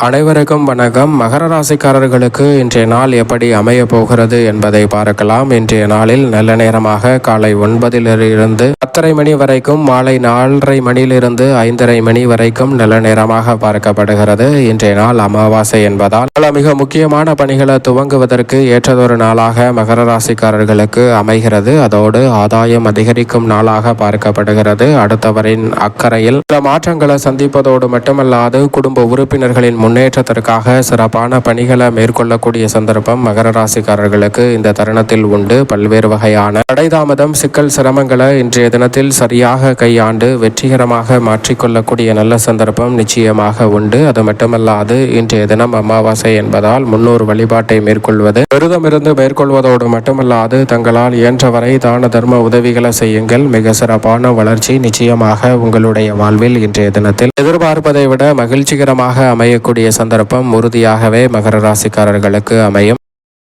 அனைவருக்கும் வணக்கம். மகர ராசிக்காரர்களுக்கு இன்றைய நாள் எப்படி அமைய போகிறது என்பதை பார்க்கலாம். இன்றைய நாளில் நல்ல நேரமாக காலை 9 இருந்து 10:30 மணி வரைக்கும், மாலை 4:30 மணியிலிருந்து 5:30 மணி வரைக்கும் நல்ல நேரமாக பார்க்கப்படுகிறது. இன்றைய நாள் அமாவாசை என்பதால் பல மிக முக்கியமான பணிகளை துவங்குவதற்கு ஏற்றதொரு நாளாக மகர ராசிக்காரர்களுக்கு அமைகிறது. அதோடு ஆதாயம் அதிகரிக்கும் நாளாக பார்க்கப்படுகிறது. அடுத்தவரின் அக்கறையில் சில மாற்றங்களை சந்திப்பதோடு மட்டுமல்லாது குடும்ப உறுப்பினர்களின் முன்னேற்றத்திற்காக சிறப்பான பணிகளை மேற்கொள்ளக்கூடிய சந்தர்ப்பம் மகர ராசிக்காரர்களுக்கு இந்த தருணத்தில் உண்டு. பல்வேறு வகையான தடைதாமதம், சிக்கல், சிரமங்களை இன்றைய தினத்தில் சரியாக கையாண்டு வெற்றிகரமாக மாற்றிக்கொள்ளக்கூடிய நல்ல சந்தர்ப்பம் நிச்சயமாக உண்டு. அது மட்டுமல்லாது இன்றைய தினம் அமாவாசை என்பதால் முன்னோர் வழிபாட்டை மேற்கொள்வது, விரதமிருந்து மேற்கொள்வதோடு மட்டுமல்லாது தங்களால் இயன்றவரை தான தர்ம உதவிகளை செய்யுங்கள். மிக சிறப்பான வளர்ச்சி நிச்சயமாக உங்களுடைய வாழ்வில் இன்றைய தினத்தில் எதிர்பார்ப்பதை விட மகிழ்ச்சிகரமாக அமையக்கூடிய சந்தர்ப்பம் உறுதியாகவே மகர ராசிக்காரர்களுக்கு அமையும்.